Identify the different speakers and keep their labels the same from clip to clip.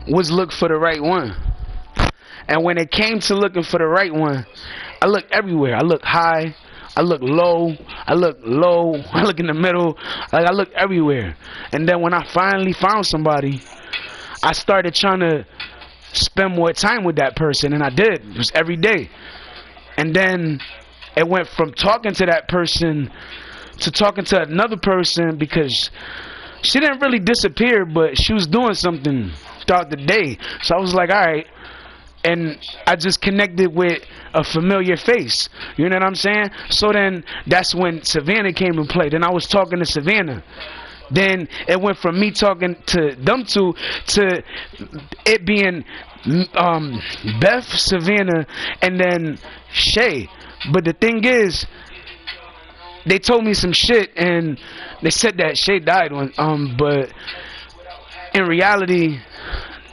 Speaker 1: was look for the right one. And when it came to looking for the right one, I looked everywhere. I looked high, I looked low, I looked low, I looked in the middle, like I looked everywhere. And then when I finally found somebody, I started trying to spend more time with that person, and I did. It was every day. And then it went from talking to that person to talking to another person, because she didn't really disappear, but she was doing something throughout the day. So I was like, all right. And I just connected with a familiar face. You know what I'm saying? So then that's when Savannah came and played. Then I was talking to Savannah. Then it went from me talking to them two to it being Beth, Savannah, and then Shay. But the thing is, they told me some shit, and they said that Shay died when, but in reality,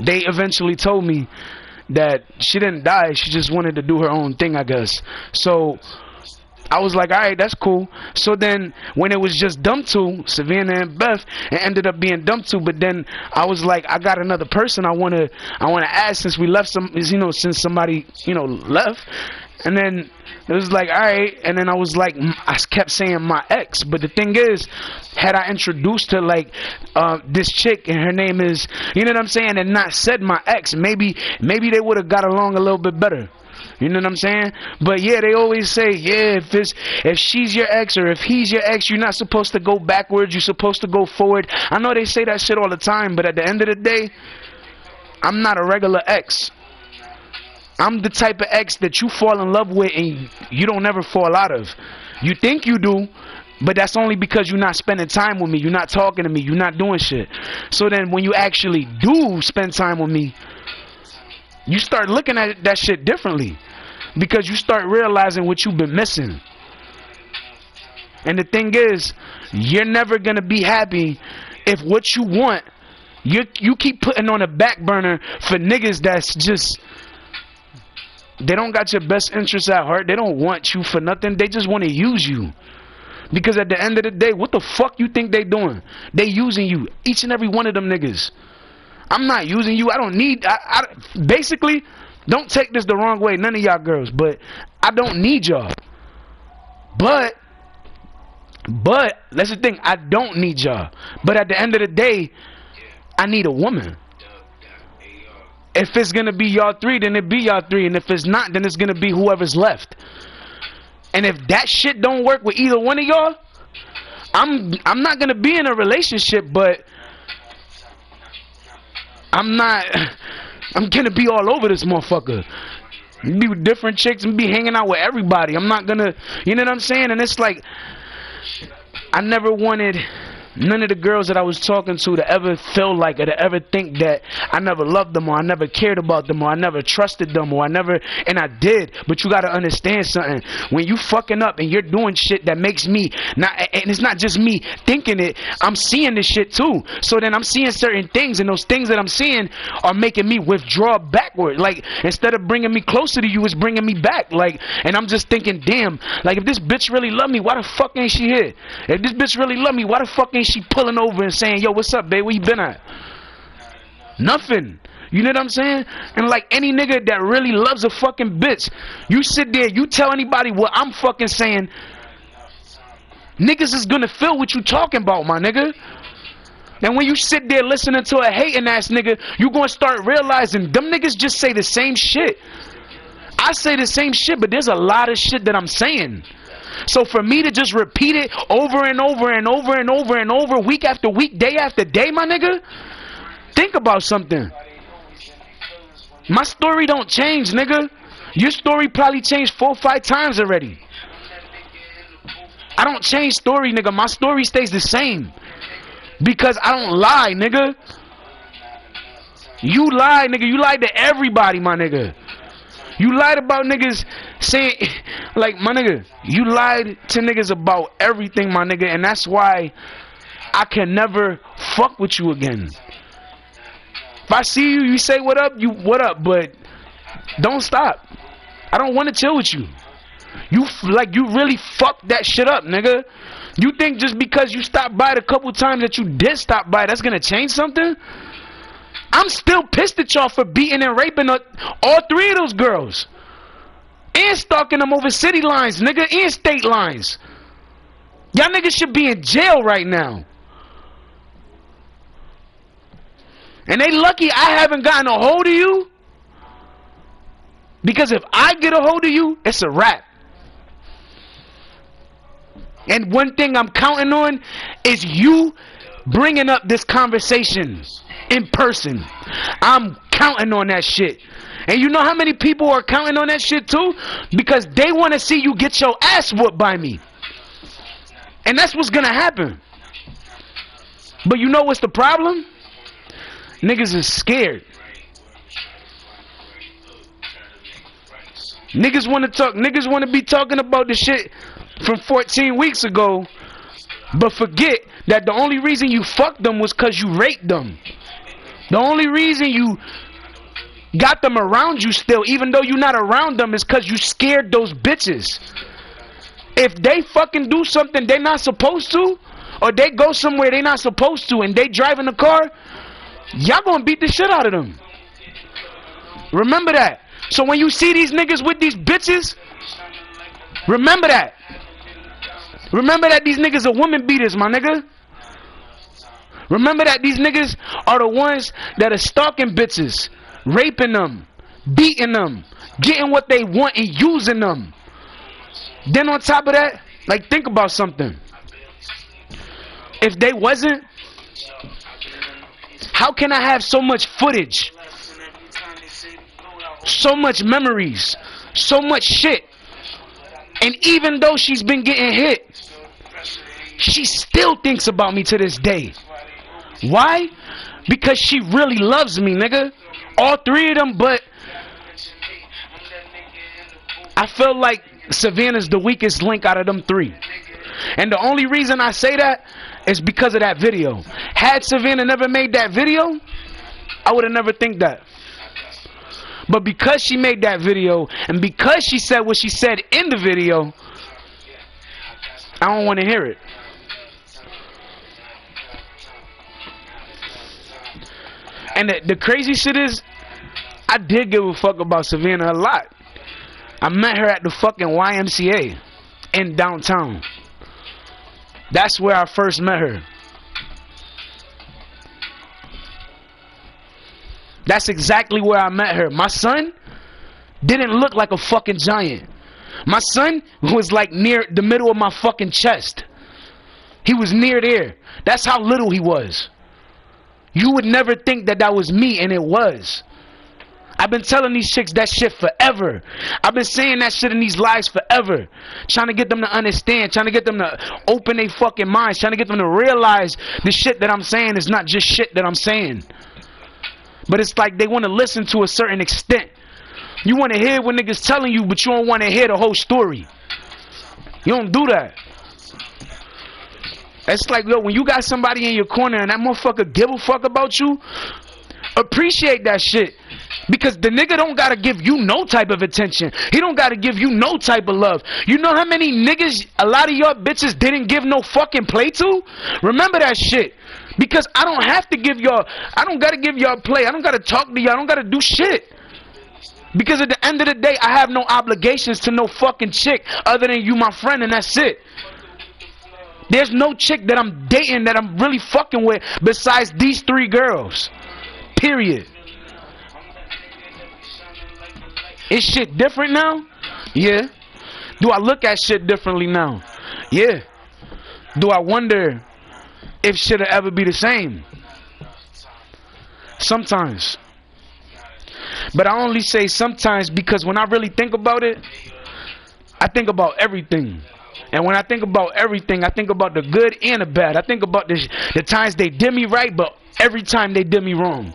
Speaker 1: they eventually told me that she didn't die. She just wanted to do her own thing, I guess. So I was like, all right, that's cool. So then when it was just them two, Savannah and Beth, it ended up being them two. But then I was like, I got another person I wanna ask, since we left since somebody left. And then it was like, all right. And then I was like, I kept saying my ex. But the thing is, had I introduced her like this chick, and her name is, you know what I'm saying, and not said my ex, maybe they would have got along a little bit better. You know what I'm saying? But yeah, they always say, yeah, if she's your ex or if he's your ex, you're not supposed to go backwards, you're supposed to go forward. I know they say that shit all the time, but at the end of the day, I'm not a regular ex. I'm the type of ex that you fall in love with and you don't ever fall out of. You think you do, but that's only because you're not spending time with me, you're not talking to me, you're not doing shit. So then when you actually do spend time with me, you start looking at that shit differently, because you start realizing what you've been missing. And the thing is, you're never gonna be happy if what you want, you keep putting on a back burner for niggas that's just, they don't got your best interests at heart. They don't want you for nothing. They just want to use you. Because at the end of the day, what the fuck you think they doing? They using you, each and every one of them niggas. I'm not using you. I don't need, basically, don't take this the wrong way, none of y'all girls, but I don't need y'all. But that's the thing, I don't need y'all. But at the end of the day, I need a woman. If it's gonna be y'all three, then it be y'all three, and if it's not, then it's gonna be whoever's left. And if that shit don't work with either one of y'all, I'm not gonna be in a relationship, but I'm gonna be all over this motherfucker. Be with different chicks and be hanging out with everybody. I'm not gonna, you know what I'm saying? And it's like, I never wanted none of the girls that I was talking to ever feel like, or to ever think that I never loved them, or I never cared about them, or I never trusted them, or and I did. But you gotta understand something. When you fucking up and you're doing shit that makes me not, and it's not just me thinking it, I'm seeing this shit too. So then I'm seeing certain things, and those things that I'm seeing are making me withdraw backward. Like, instead of bringing me closer to you, it's bringing me back. Like, and I'm just thinking, damn, like, if this bitch really love me, why the fuck ain't she here? If this bitch really love me, why the fuck ain't she pulling over and saying, yo, what's up, babe, where you been at? Nothing. You know what I'm saying? And like any nigga that really loves a fucking bitch, you sit there, you tell anybody what I'm fucking saying, niggas is gonna feel what you talking about, my nigga. And when you sit there listening to a hating ass nigga, you gonna start realizing them niggas just say the same shit. I say the same shit, but there's a lot of shit that I'm saying. So for me to just repeat it over and over and over and over and over, week after week, day after day, my nigga, think about something. My story don't change, nigga. Your story probably changed 4 or 5 times already. I don't change story, nigga. My story stays the same. Because I don't lie, nigga. You lie, nigga. You lied to everybody, my nigga. You lied about niggas saying, like, my nigga, you lied to niggas about everything, my nigga, and that's why I can never fuck with you again. If I see you, you say what up, but don't stop. I don't want to chill with you. You really fucked that shit up, nigga. You think just because you stopped by the couple times that you did stop by, that's gonna change something? I'm still pissed at y'all for beating and raping all 3 of those girls. And stalking them over city lines, nigga, and state lines. Y'all niggas should be in jail right now. And they lucky I haven't gotten a hold of you. Because if I get a hold of you, it's a wrap. And one thing I'm counting on is you bringing up this conversation in person. I'm counting on that shit. And you know how many people are counting on that shit too? Because they want to see you get your ass whooped by me. And that's what's gonna happen. But you know what's the problem? Niggas is scared. Niggas want to talk. Niggas want to be talking about the shit from 14 weeks ago, but forget that the only reason you fucked them was because you raped them. The only reason you got them around you still, even though you're not around them, is because you scared those bitches. If they fucking do something they're not supposed to, or they go somewhere they're not supposed to, and they drive in the car, y'all gonna beat the shit out of them. Remember that. So when you see these niggas with these bitches, remember that. Remember that these niggas are woman beaters, my nigga. Remember that these niggas are the ones that are stalking bitches, raping them, beating them, getting what they want and using them. Then on top of that, like, think about something. If they wasn't, how can I have so much footage, so much memories, so much shit, and even though she's been getting hit, she still thinks about me to this day? Why? Because she really loves me, nigga. All 3 of them, but I feel like Savannah's the weakest link out of them 3. And the only reason I say that is because of that video. Had Savannah never made that video, I would have never think that. But because she made that video, and because she said what she said in the video, I don't want to hear it. And the crazy shit is, I did give a fuck about Savannah a lot. I met her at the fucking YMCA in downtown. That's where I first met her. That's exactly where I met her. My son didn't look like a fucking giant. My son was like near the middle of my fucking chest. He was near there. That's how little he was. You would never think that that was me, and it was. I've been telling these chicks that shit forever. I've been saying that shit in these lives forever. Trying to get them to understand. Trying to get them to open their fucking minds. Trying to get them to realize the shit that I'm saying is not just shit that I'm saying. But it's like they want to listen to a certain extent. You want to hear what niggas telling you, but you don't want to hear the whole story. You don't do that. It's like, yo, when you got somebody in your corner and that motherfucker give a fuck about you, appreciate that shit. Because the nigga don't gotta give you no type of attention. He don't gotta give you no type of love. You know how many niggas a lot of y'all bitches didn't give no fucking play to? Remember that shit. Because I don't have to give y'all, I don't gotta give y'all play. I don't gotta talk to y'all. I don't gotta do shit. Because at the end of the day, I have no obligations to no fucking chick other than you, my friend, and that's it. There's no chick that I'm dating that I'm really fucking with besides these 3 girls. Period. Is shit different now? Yeah. Do I look at shit differently now? Yeah. Do I wonder if shit'll ever be the same? Sometimes. But I only say sometimes because when I really think about it, I think about everything. And when I think about everything, I think about the good and the bad. I think about the times they did me right, but every time they did me wrong.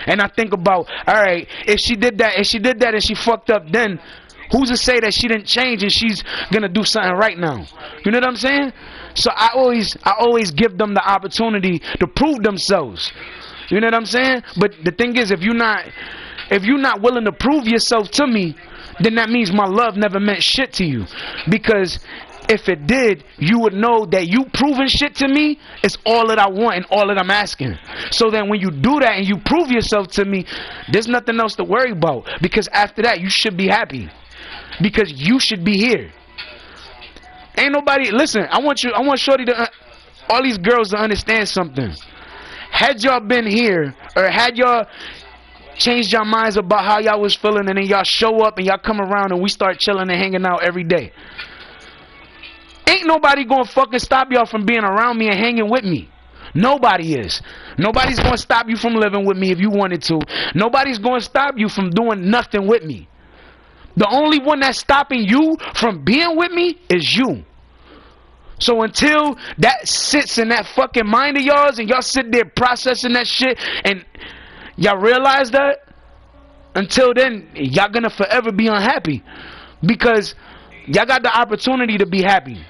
Speaker 1: And I think about, alright, if she did that and she fucked up, then who's to say that she didn't change and she's gonna do something right now? You know what I'm saying? So I always give them the opportunity to prove themselves. You know what I'm saying? But the thing is, if you're not willing to prove yourself to me, then that means my love never meant shit to you. Because if it did, you would know that you proving shit to me is all that I want and all that I'm asking. So then when you do that and you prove yourself to me, there's nothing else to worry about. Because after that, you should be happy. Because you should be here. Ain't nobody, listen, I want Shorty to, all these girls to understand something. Had y'all been here, or had y'all changed your minds about how y'all was feeling, and then y'all show up and y'all come around and we start chilling and hanging out every day, ain't nobody gonna fucking stop y'all from being around me and hanging with me. Nobody is. Nobody's gonna stop you from living with me if you wanted to. Nobody's gonna stop you from doing nothing with me. The only one that's stopping you from being with me is you. So until that sits in that fucking mind of yours and y'all sit there processing that shit and y'all realize that, until then, y'all gonna forever be unhappy. Because y'all got the opportunity to be happy.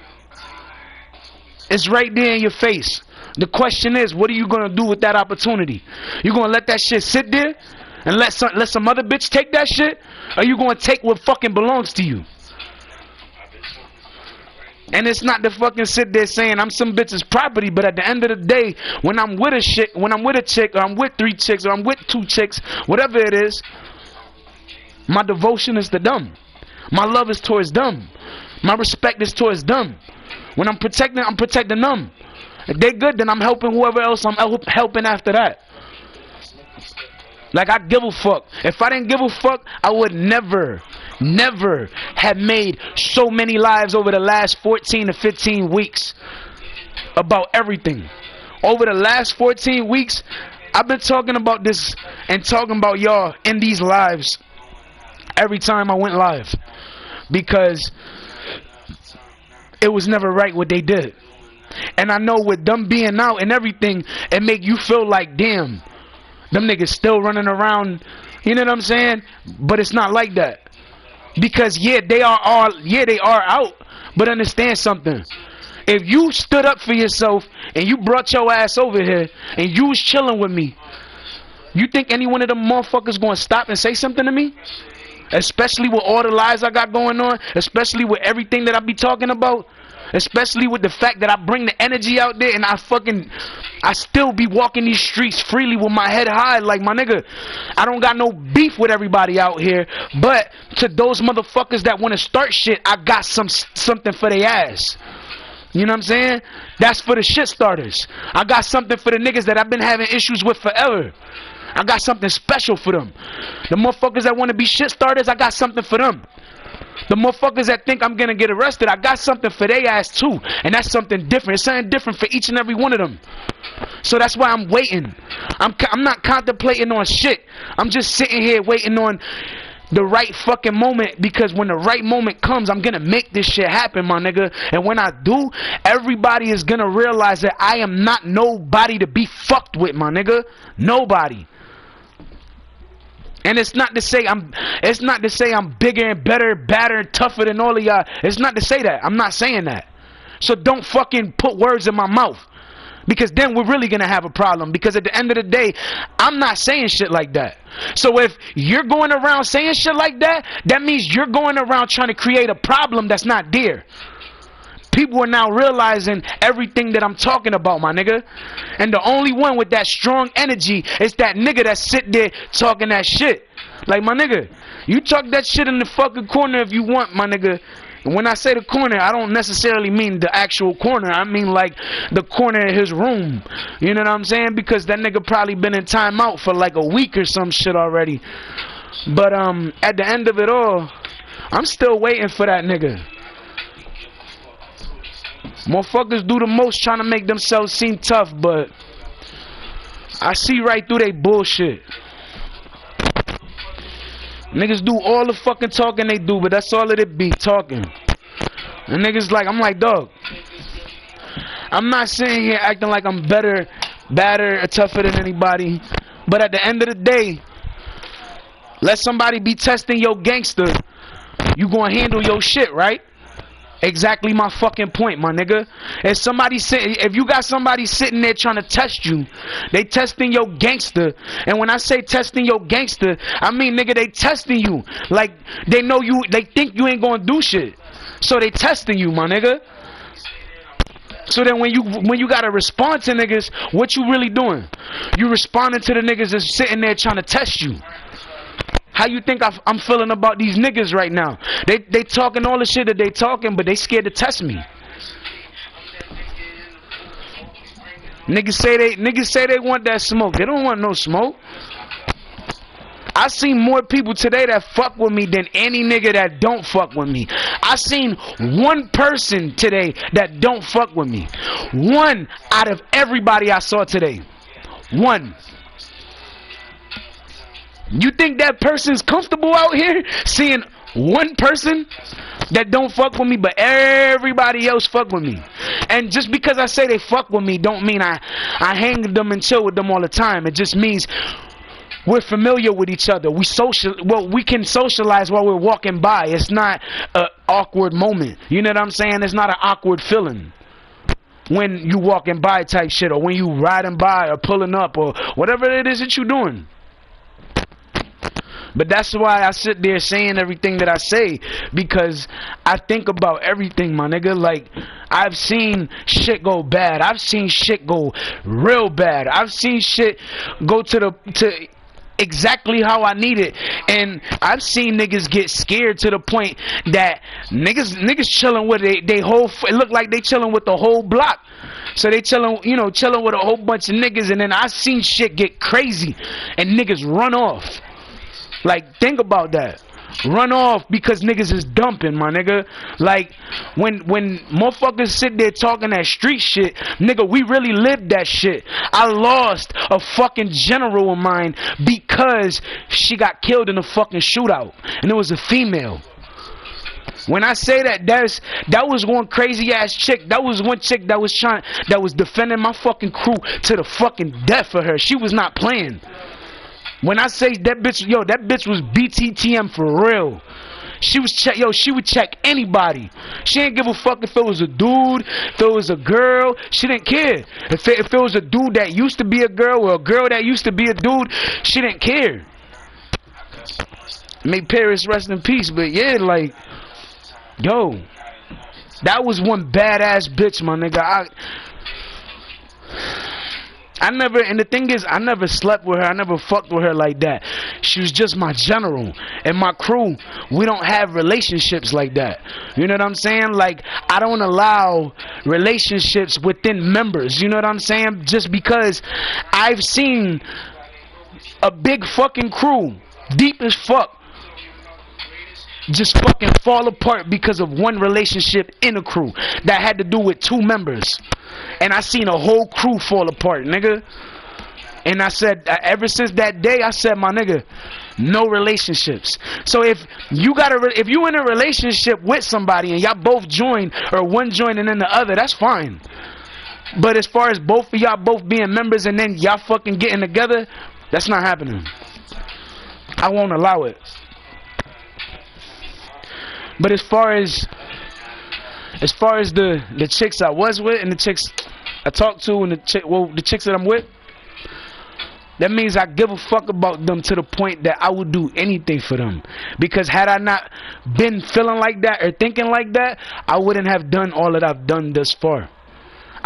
Speaker 1: It's right there in your face. The question is, what are you gonna do with that opportunity? You gonna let that shit sit there and let some other bitch take that shit? Or you gonna take what fucking belongs to you? And it's not to fucking sit there saying I'm some bitch's property, but at the end of the day, when I'm with a chick, or I'm with 3 chicks, or I'm with 2 chicks, whatever it is, my devotion is to them. My love is towards them. My respect is towards them. When I'm protecting them. If they good, then I'm helping whoever else I'm helping after that. Like, I give a fuck. If I didn't give a fuck, I would never have made so many lives over the last 14 to 15 weeks about everything. Over the last 14 weeks, I've been talking about this and talking about y'all in these lives every time I went live. Because it was never right what they did. And I know with them being out and everything, it make you feel like, damn, them niggas still running around, you know what I'm saying? But it's not like that. Because they are out. But understand something. If you stood up for yourself and you brought your ass over here and you was chilling with me, you think any one of them motherfuckers gonna stop and say something to me? Especially with all the lies I got going on, especially with everything that I be talking about, especially with the fact that I bring the energy out there and I still be walking these streets freely with my head high. Like, my nigga, I don't got no beef with everybody out here, but to those motherfuckers that want to start shit, I got something for their ass. You know what I'm saying? That's for the shit starters. I got something for the niggas that I've been having issues with forever. I got something special for them. The motherfuckers that want to be shit starters, I got something for them. The motherfuckers that think I'm gonna get arrested, I got something for their ass too. And that's something different. It's something different for each and every one of them. So that's why I'm waiting. I'm not contemplating on shit. I'm just sitting here waiting on the right fucking moment, because when the right moment comes, I'm gonna make this shit happen, my nigga. And when I do, everybody is gonna realize that I am not nobody to be fucked with, my nigga. Nobody. And it's not to say I'm bigger and better, badder, and tougher than all of y'all. It's not to say that. I'm not saying that. So don't fucking put words in my mouth. Because then we're really going to have a problem. Because at the end of the day, I'm not saying shit like that. So if you're going around saying shit like that, that means you're going around trying to create a problem that's not there. People are now realizing everything that I'm talking about, my nigga. And the only one with that strong energy is that nigga that sit there talking that shit. Like, my nigga, you talk that shit in the fucking corner if you want, my nigga. And when I say the corner, I don't necessarily mean the actual corner. I mean like the corner of his room. You know what I'm saying? Because that nigga probably been in timeout for like a week or some shit already. But at the end of it all, I'm still waiting for that nigga. Motherfuckers do the most trying to make themselves seem tough, but I see right through they bullshit. Niggas do all the fucking talking they do, but that's all it be, talking. And niggas like, I'm like, dog, I'm not sitting here acting like I'm better, badder, or tougher than anybody. But at the end of the day, let somebody be testing your gangster, you gonna handle your shit, right? Exactly my fucking point, my nigga. If you got somebody sitting there trying to test you, they testing your gangster. And when I say testing your gangster, I mean, nigga, they testing you. Like, they know you, they think you ain't gonna do shit. So they testing you, my nigga. So then when you gotta respond to niggas, what you really doing? You responding to the niggas that's sitting there trying to test you. How you think I'm feeling about these niggas right now? They talking all the shit that they talking, but they scared to test me. Niggas say they want that smoke. They don't want no smoke. I seen more people today that fuck with me than any nigga that don't fuck with me. I seen one person today that don't fuck with me. One out of everybody I saw today. One. You think that person's comfortable out here seeing one person that don't fuck with me, but everybody else fuck with me? And just because I say they fuck with me don't mean I hang with them and chill with them all the time. It just means we're familiar with each other. We can socialize while we're walking by. It's not an awkward moment. You know what I'm saying? It's not an awkward feeling when you walking by type shit, or when you riding by or pulling up or whatever it is that you're doing. But that's why I sit there saying everything that I say, because I think about everything, my nigga. Like, I've seen shit go bad. I've seen shit go real bad. I've seen shit go to exactly how I need it. And I've seen niggas get scared to the point that niggas chilling with they whole, it look like they chilling with the whole block. So they chilling with a whole bunch of niggas, and then I seen shit get crazy and niggas run off. Like, think about that. Run off because niggas is dumping, my nigga. Like, when motherfuckers sit there talking that street shit, nigga, we really lived that shit. I lost a fucking general of mine because she got killed in a fucking shootout, and it was a female. When I say that was one crazy ass chick. That was one chick that was defending my fucking crew to the fucking death for her. She was not playing. When I say that bitch, that bitch was BTTM for real. She would check anybody. She didn't give a fuck if it was a dude, if it was a girl. She didn't care. If it was a dude that used to be a girl or a girl that used to be a dude, she didn't care. May Paris rest in peace, but yeah, like, yo, that was one badass bitch, my nigga. And the thing is, I never slept with her. I never fucked with her like that. She was just my general. And my crew, we don't have relationships like that. You know what I'm saying? Like, I don't allow relationships within members. You know what I'm saying? Just because I've seen a big fucking crew, deep as fuck, just fucking fall apart because of one relationship in a crew that had to do with two members. And I seen a whole crew fall apart, nigga. And I said, ever since that day, I said, my nigga, no relationships. So if you in a relationship with somebody and y'all both join, or one joining in the other, that's fine. But as far as both of y'all both being members and then y'all fucking getting together, that's not happening. I won't allow it. But as far as the chicks I was with and the chicks I talked to and the chicks that I'm with, that means I give a fuck about them to the point that I would do anything for them. Because had I not been feeling like that or thinking like that, I wouldn't have done all that I've done thus far.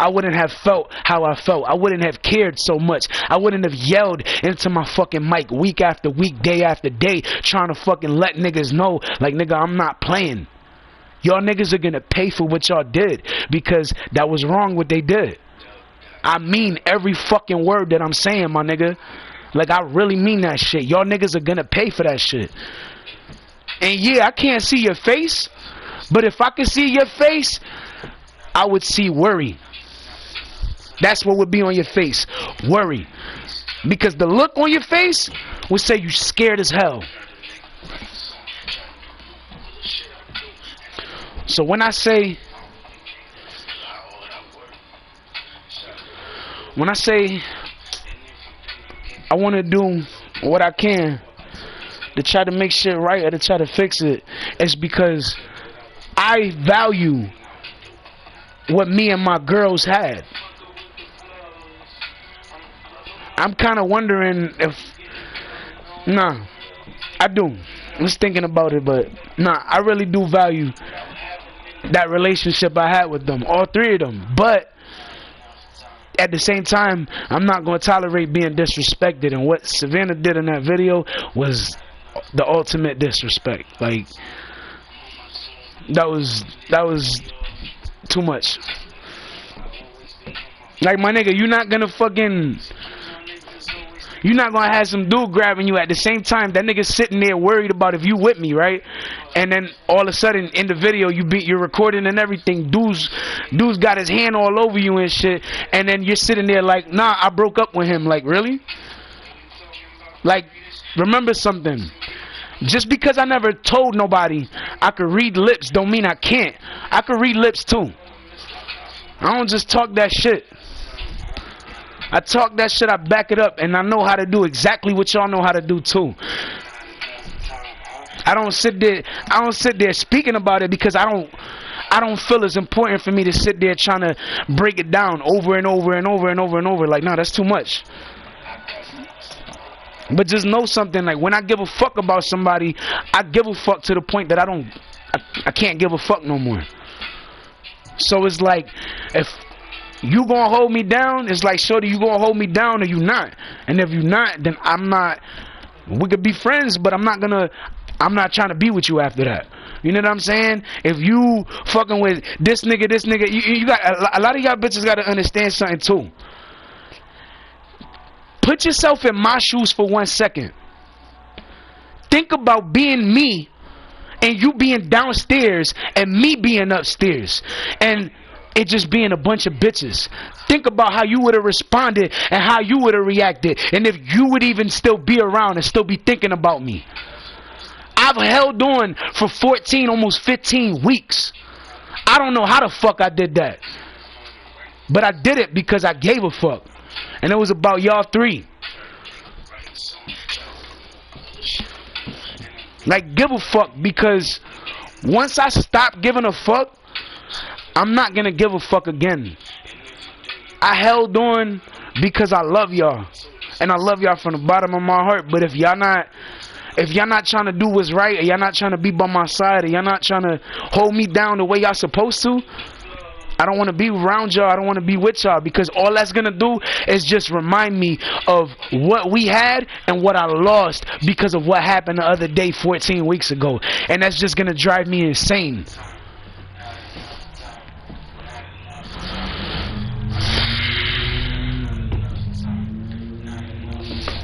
Speaker 1: I wouldn't have felt how I felt. I wouldn't have cared so much. I wouldn't have yelled into my fucking mic week after week, day after day, trying to fucking let niggas know, like, nigga, I'm not playing. Y'all niggas are gonna pay for what y'all did, because that was wrong what they did. I mean every fucking word that I'm saying, my nigga. Like, I really mean that shit. Y'all niggas are gonna pay for that shit. And yeah, I can't see your face, but if I could see your face, I would see worry. That's what would be on your face. Worry. Because the look on your face would say you scared as hell. So when I say I want to do what I can to try to make shit right or to try to fix it, it's because I value what me and my girls had. I'm kind of wondering if... Nah, I do. I was thinking about it, but nah, I really do value that relationship I had with them, all three of them. But at the same time, I'm not going to tolerate being disrespected. And what Savannah did in that video was the ultimate disrespect. Like, that was too much. Like, my nigga, you're not gonna have some dude grabbing you at the same time. That nigga sitting there worried about if you with me, right? And then all of a sudden in the video you're recording and everything. Dude's got his hand all over you and shit. And then you're sitting there like, nah, I broke up with him. Like, really? Like, remember something. Just because I never told nobody I could read lips don't mean I can't. I could read lips too. I don't just talk that shit. I talk that shit, I back it up, and I know how to do exactly what y'all know how to do too. I don't sit there speaking about it because I don't feel it's important for me to sit there trying to break it down over and over and over and over and over. Like, nah, that's too much. But just know something, like, when I give a fuck about somebody, I give a fuck to the point that I can't give a fuck no more. So it's like, if you gonna hold me down, it's like, shorty, you gonna hold me down or you not? And if you not, then I'm not. We could be friends, but I'm not trying to be with you after that. You know what I'm saying? If you fucking with this nigga, you got a lot of y'all bitches gotta understand something too. Put yourself in my shoes for 1 second. Think about being me and you being downstairs and me being upstairs and it just being a bunch of bitches. Think about how you would have responded and how you would have reacted, and if you would even still be around and still be thinking about me. I've held on for 14, almost 15 weeks. I don't know how the fuck I did that, but I did it because I gave a fuck, and it was about y'all three. Like, give a fuck, because once I stop giving a fuck, I'm not gonna give a fuck again. I held on because I love y'all, and I love y'all from the bottom of my heart. But if y'all not trying to do what's right, and y'all not trying to be by my side, and y'all not trying to hold me down the way y'all supposed to, I don't want to be around y'all. I don't want to be with y'all, because all that's gonna do is just remind me of what we had and what I lost because of what happened the other day 14 weeks ago, and that's just gonna drive me insane.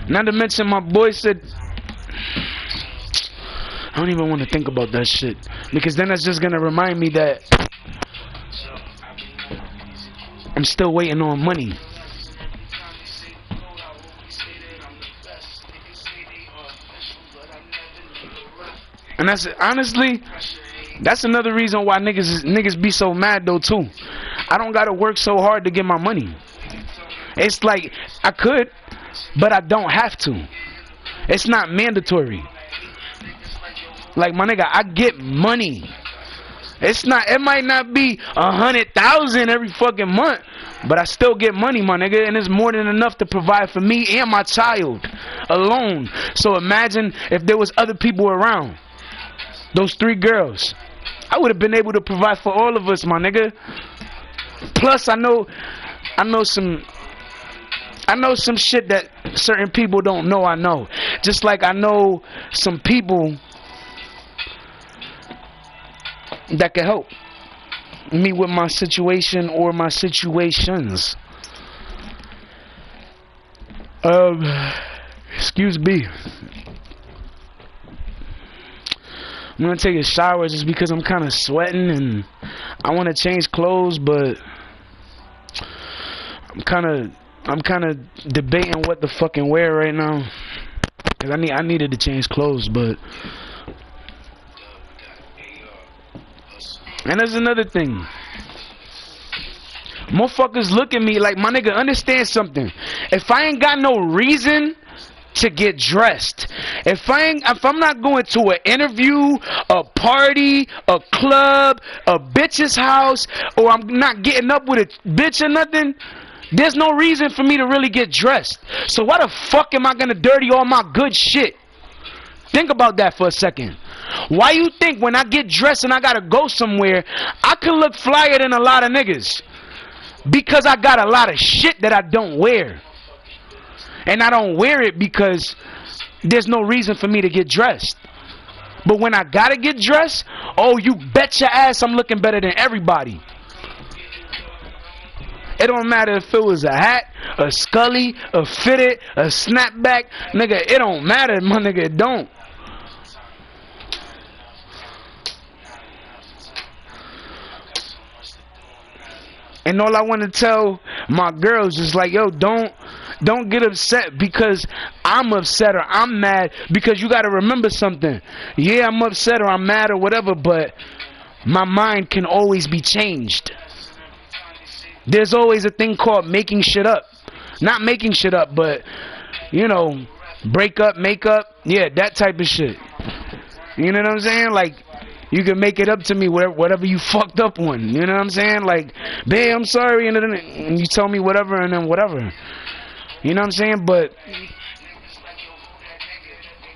Speaker 1: Not to mention, my boy said, I don't even want to think about that shit, because then that's just gonna remind me that I'm still waiting on money. And that's, honestly, that's another reason why niggas be so mad though too. I don't gotta work so hard to get my money. It's like, I could, but I don't have to. It's not mandatory. Like, my nigga, I get money. It might not be 100,000 every fucking month, but I still get money, my nigga, and it's more than enough to provide for me and my child alone. So imagine if there was other people around. Those 3 girls, I would have been able to provide for all of us, my nigga. Plus, I know some shit that certain people don't know I know. Just like I know some people that can help me with my situation or my situations. Excuse me. I'm gonna take a shower just because I'm kind of sweating and I want to change clothes, but I'm kind of debating what to fucking wear right now, cause I needed to change clothes, but. And there's another thing. Motherfuckers look at me like, my nigga, understand something. If I ain't got no reason to get dressed, if I'm not going to an interview, a party, a club, a bitch's house, or I'm not getting up with a bitch or nothing, there's no reason for me to really get dressed. So why the fuck am I gonna dirty all my good shit? Think about that for a second. Why you think when I get dressed and I gotta go somewhere, I can look flyer than a lot of niggas? Because I got a lot of shit that I don't wear. And I don't wear it because there's no reason for me to get dressed. But when I gotta get dressed, oh, you bet your ass I'm looking better than everybody. It don't matter if it was a hat, a scully, a fitted, a snapback. Nigga, it don't matter, my nigga, it don't. And all I want to tell my girls is like, yo, don't get upset because I'm upset or I'm mad, because you got to remember something. Yeah, I'm upset or I'm mad or whatever, but my mind can always be changed. There's always a thing called making shit up. Not making shit up, but, you know, break up, make up. Yeah, that type of shit. You know what I'm saying? Like, you can make it up to me whatever you fucked up on. You know what I'm saying? Like, babe, I'm sorry, and then you tell me whatever, and then whatever. You know what I'm saying? But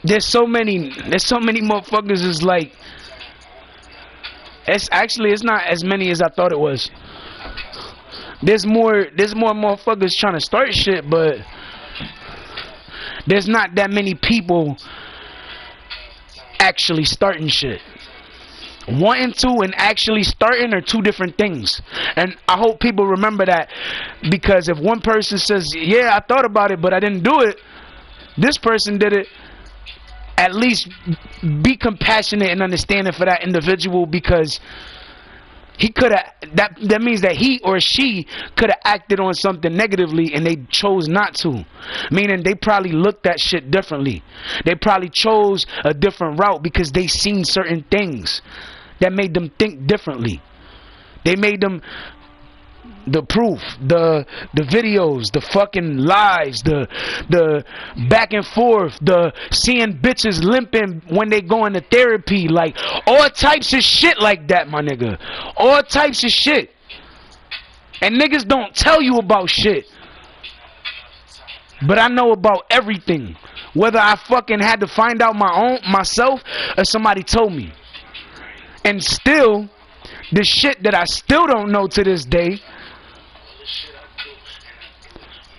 Speaker 1: there's so many motherfuckers is like, it's not as many as I thought it was. There's more motherfuckers trying to start shit, but there's not that many people actually starting shit. Wanting to and actually starting are two different things. And I hope people remember that, because if one person says, yeah, I thought about it but I didn't do it, this person did it, at least be compassionate and understanding for that individual, because he could have, that means that he or she could have acted on something negatively and they chose not to. Meaning they probably looked at shit differently. They probably chose a different route because they seen certain things that made them think differently. They made them, the proof, the videos, the fucking lives, the back and forth, the seeing bitches limping when they go into therapy, like all types of shit like that, my nigga. All types of shit. And niggas don't tell you about shit. But I know about everything. Whether I fucking had to find out myself or somebody told me. And still, the shit that I still don't know to this day,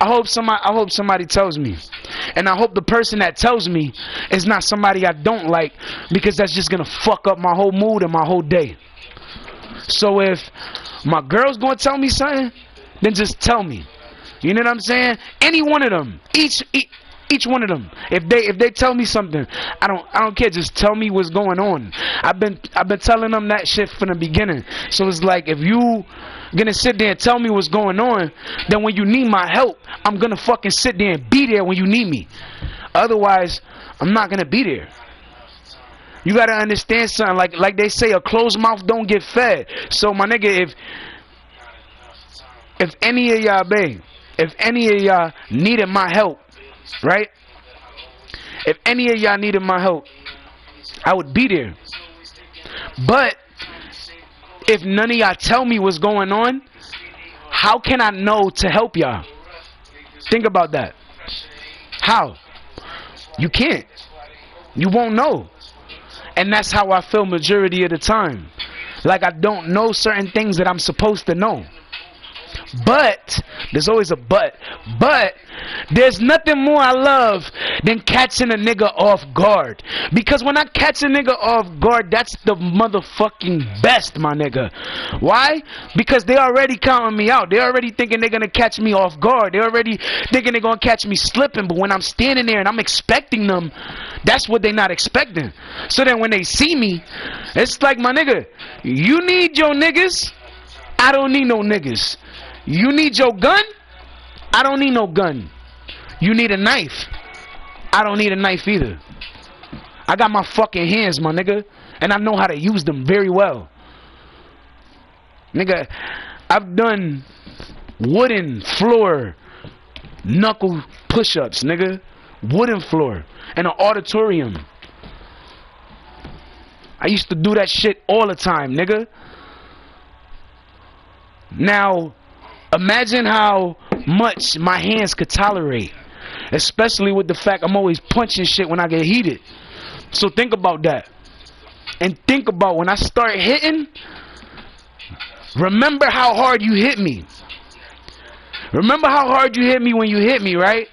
Speaker 1: I hope somebody tells me. And I hope the person that tells me is not somebody I don't like, because that's just gonna fuck up my whole mood and my whole day. So if my girl's gonna tell me something, then just tell me. You know what I'm saying? Any one of them, each one of them. If they tell me something, I don't care. Just tell me what's going on. I've been telling them that shit from the beginning. So it's like, if you gonna sit there and tell me what's going on, then when you need my help, I'm gonna fucking sit there and be there when you need me. Otherwise, I'm not gonna be there. You gotta understand something. Like they say, a closed mouth don't get fed. So my nigga, if any of y'all, babe, if any of y'all needed my help, right? If any of y'all needed my help, I would be there. But if none of y'all tell me what's going on, how can I know to help y'all? Think about that. How? You can't. You won't know. And that's how I feel majority of the time. Like I don't know certain things that I'm supposed to know. But, there's always a but there's nothing more I love than catching a nigga off guard. Because when I catch a nigga off guard, that's the motherfucking best, my nigga. Why? Because they already counting me out. They already thinking they're gonna catch me off guard. They already thinking they're gonna catch me slipping. But when I'm standing there and I'm expecting them, that's what they're not expecting. So then when they see me, it's like, my nigga, you need your niggas, I don't need no niggas. You need your gun? I don't need no gun. You need a knife? I don't need a knife either. I got my fucking hands, my nigga, and I know how to use them very well. Nigga, I've done wooden floor knuckle push-ups, nigga. Wooden floor in an auditorium. I used to do that shit all the time, nigga. Now, imagine how much my hands could tolerate. Especially with the fact I'm always punching shit when I get heated. So think about that. and think about when I start hitting, remember how hard you hit me. Remember how hard you hit me when you hit me, right?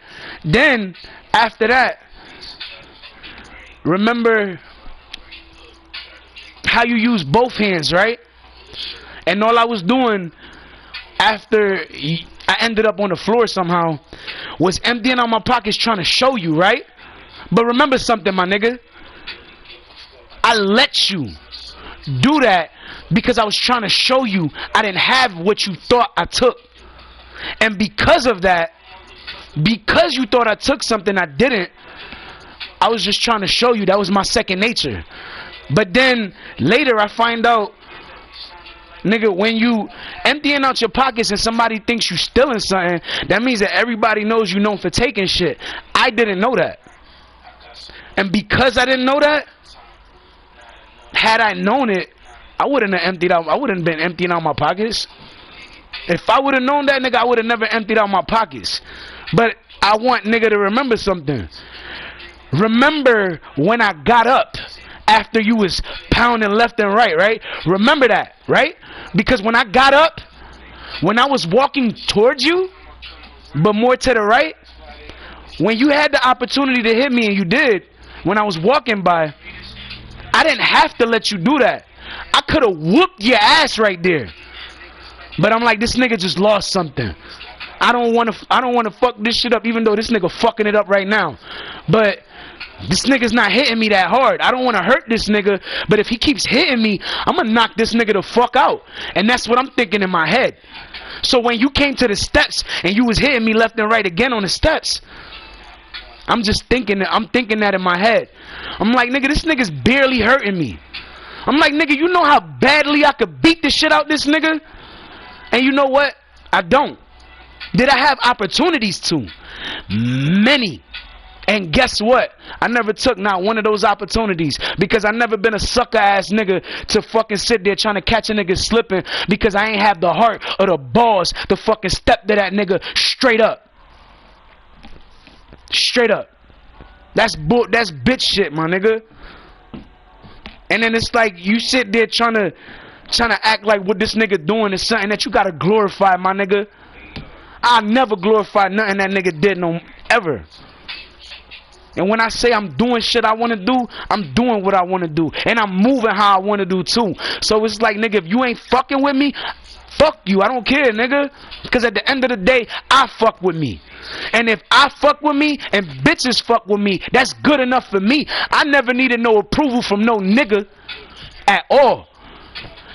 Speaker 1: Then, after that, remember how you use both hands, right? And all I was doing after I ended up on the floor somehow was emptying out my pockets trying to show you, right? But remember something, my nigga. I let you do that because I was trying to show you I didn't have what you thought I took. And because of that, because you thought I took something I didn't, I was just trying to show you that was my second nature. But then later I find out, nigga, when you emptying out your pockets and somebody thinks you stealing something, that means that everybody knows you known for taking shit. I didn't know that. And because I didn't know that, had I known it, I wouldn't have been emptying out my pockets. If I would have known that, nigga, I would have never emptied out my pockets. But I want nigga to remember something. Remember when I got up after you was pounding left and right, right? Remember that, right? Because when I got up, when I was walking towards you, but more to the right, when you had the opportunity to hit me and you did, when I was walking by, I didn't have to let you do that. I could have whooped your ass right there. But I'm like, this nigga just lost something. I don't want to fuck this shit up, even though this nigga fucking it up right now. But this nigga's not hitting me that hard. I don't want to hurt this nigga, but if he keeps hitting me, I'm gonna knock this nigga the fuck out. And that's what I'm thinking in my head. So when you came to the steps and you was hitting me left and right again on the steps, I'm thinking that in my head. I'm like, nigga, this nigga's barely hurting me. I'm like, nigga, you know how badly I could beat the shit out this nigga? And you know what? I don't. Did I have opportunities to? Many. And guess what? I never took not one of those opportunities because I never been a sucker ass nigga to fucking sit there trying to catch a nigga slipping because I ain't have the heart or the balls to fucking step to that nigga straight up. Straight up. That's bitch shit, my nigga. And then it's like you sit there trying to act like what this nigga doing is something that you gotta glorify, my nigga. I never glorify nothing that nigga did ever. And when I say I'm doing shit I want to do, I'm doing what I want to do. And I'm moving how I want to do too. So it's like, nigga, if you ain't fucking with me, fuck you. I don't care, nigga. Because at the end of the day, I fuck with me. And if I fuck with me and bitches fuck with me, that's good enough for me. I never needed no approval from no nigga at all.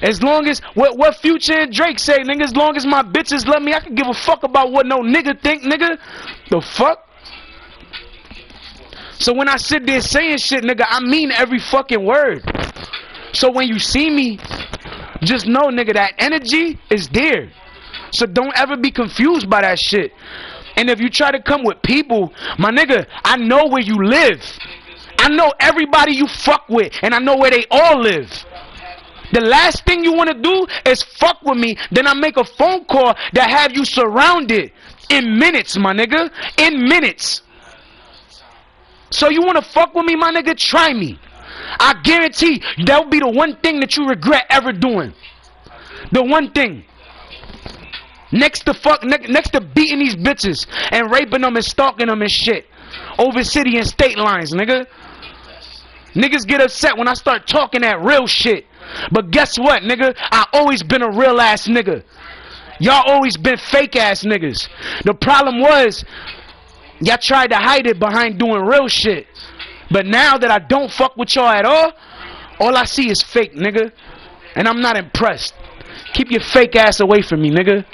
Speaker 1: As long as, what Future and Drake say, nigga, as long as my bitches love me, I can give a fuck about what no nigga think, nigga. The fuck? So when I sit there saying shit, nigga, I mean every fucking word. So when you see me, just know, nigga, that energy is there. So don't ever be confused by that shit. And if you try to come with people, my nigga, I know where you live. I know everybody you fuck with, and I know where they all live. The last thing you want to do is fuck with me, then I make a phone call that have you surrounded in minutes, my nigga. In minutes. So you want to fuck with me, my nigga? Try me. I guarantee that will be the one thing that you regret ever doing. The one thing. Next to beating these bitches and raping them and stalking them and shit. Over city and state lines, nigga. Niggas get upset when I start talking that real shit. But guess what, nigga? I always been a real ass nigga. Y'all always been fake ass niggas. The problem was, y'all tried to hide it behind doing real shit. But now that I don't fuck with y'all at all I see is fake, nigga. And I'm not impressed. Keep your fake ass away from me, nigga.